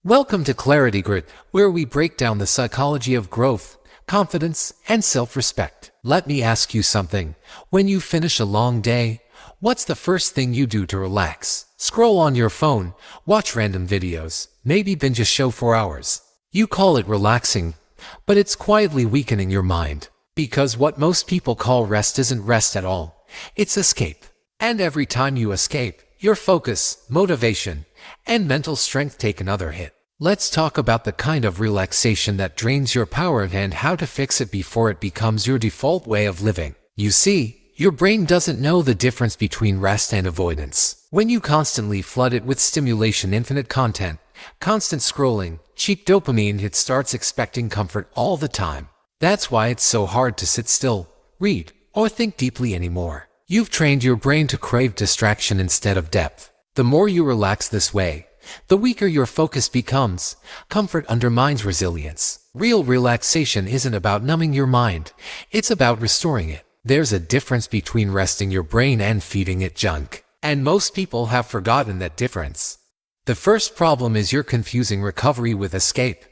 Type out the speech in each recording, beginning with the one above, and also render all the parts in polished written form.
Welcome to ClarityGrit, where we break down the psychology of growth, confidence, and self-respect. Let me ask you something. When you finish a long day, what's the first thing you do to relax? Scroll on your phone, watch random videos, maybe binge a show for hours. You call it relaxing, but it's quietly weakening your mind. Because what most people call rest isn't rest at all. It's escape. And every time you escape, your focus, motivation, and mental strength take another hit. Let's talk about the kind of relaxation that drains your power and how to fix it before it becomes your default way of living. You see, your brain doesn't know the difference between rest and avoidance. When you constantly flood it with stimulation, infinite content, constant scrolling, cheap dopamine, it starts expecting comfort all the time. That's why it's so hard to sit still, read, or think deeply anymore. You've trained your brain to crave distraction instead of depth. The more you relax this way, the weaker your focus becomes. Comfort undermines resilience. Real relaxation isn't about numbing your mind. It's about restoring it. There's a difference between resting your brain and feeding it junk. And most people have forgotten that difference. The first problem is you're confusing recovery with escape.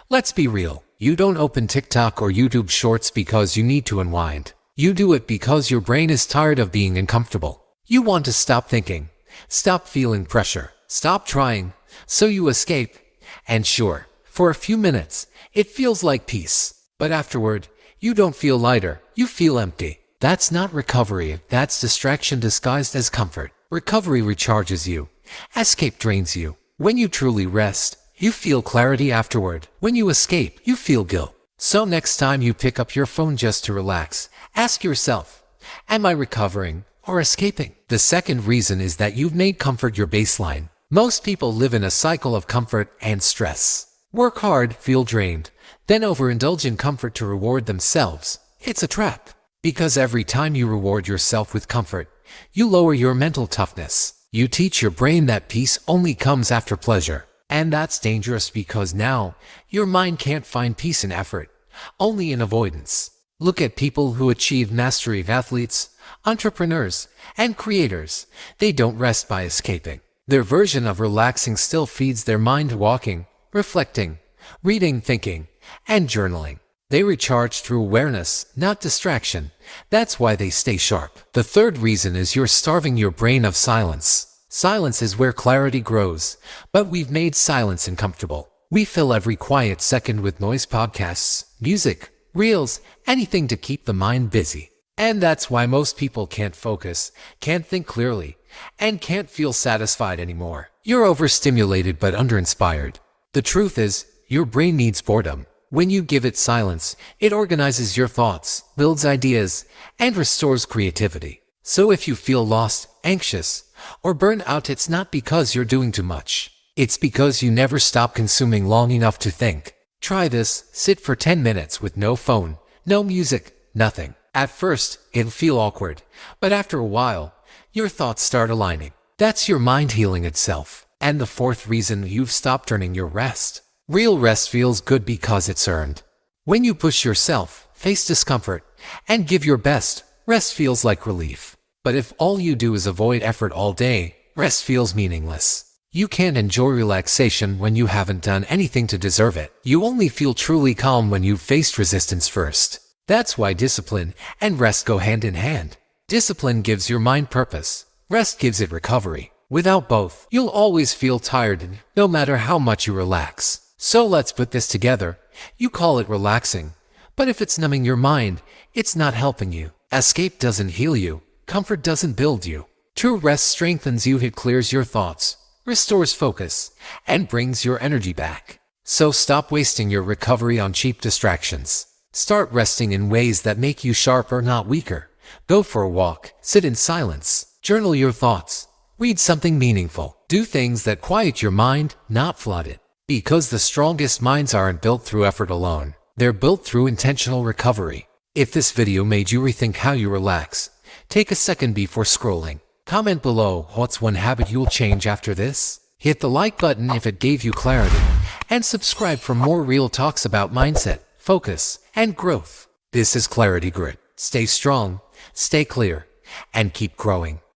Let's be real. You don't open TikTok or YouTube Shorts because you need to unwind. You do it because your brain is tired of being uncomfortable. You want to stop thinking. Stop feeling pressure. Stop trying. So you escape. And sure, for a few minutes, it feels like peace. But afterward, you don't feel lighter. You feel empty. That's not recovery. That's distraction disguised as comfort. Recovery recharges you. Escape drains you. When you truly rest, you feel clarity afterward. When you escape, you feel guilt. So next time you pick up your phone just to relax, ask yourself, am I recovering or escaping? The second reason is that you've made comfort your baseline. Most people live in a cycle of comfort and stress. Work hard, feel drained, then overindulge in comfort to reward themselves. It's a trap. Because every time you reward yourself with comfort, you lower your mental toughness. You teach your brain that peace only comes after pleasure. And that's dangerous because now, your mind can't find peace in effort, only in avoidance. Look at people who achieve mastery, athletes, entrepreneurs, and creators. They don't rest by escaping. Their version of relaxing still feeds their mind, walking, reflecting, reading, thinking, and journaling. They recharge through awareness, not distraction. That's why they stay sharp. The third reason is you're starving your brain of silence. Silence is where clarity grows, but we've made silence uncomfortable. We fill every quiet second with noise, podcasts, music, reels, anything to keep the mind busy. And that's why most people can't focus, can't think clearly, and can't feel satisfied anymore. You're overstimulated but underinspired. The truth is, your brain needs boredom. When you give it silence, it organizes your thoughts, builds ideas, and restores creativity. So if you feel lost, anxious, or burned out, it's not because you're doing too much. It's because you never stop consuming long enough to think. Try this. Sit for 10 minutes with no phone, no music, nothing. At first, it'll feel awkward, but after a while, your thoughts start aligning. That's your mind healing itself. And the fourth reason, you've stopped earning your rest. Real rest feels good because it's earned. When you push yourself, face discomfort, and give your best, rest feels like relief. But if all you do is avoid effort all day, rest feels meaningless. You can't enjoy relaxation when you haven't done anything to deserve it. You only feel truly calm when you've faced resistance first. That's why discipline and rest go hand in hand. Discipline gives your mind purpose. Rest gives it recovery. Without both, you'll always feel tired no matter how much you relax. So let's put this together. You call it relaxing, but if it's numbing your mind, it's not helping you. Escape doesn't heal you. Comfort doesn't build you. True rest strengthens you. It clears your thoughts, restores focus, and brings your energy back. So stop wasting your recovery on cheap distractions. Start resting in ways that make you sharper, not weaker. Go for a walk, sit in silence, journal your thoughts, read something meaningful. Do things that quiet your mind, not flood it. Because the strongest minds aren't built through effort alone. They're built through intentional recovery. If this video made you rethink how you relax, take a second before scrolling. Comment below what's one habit you'll change after this. Hit the like button if it gave you clarity. And subscribe for more real talks about mindset, focus, and growth. This is ClarityGrit. Stay strong, stay clear, and keep growing.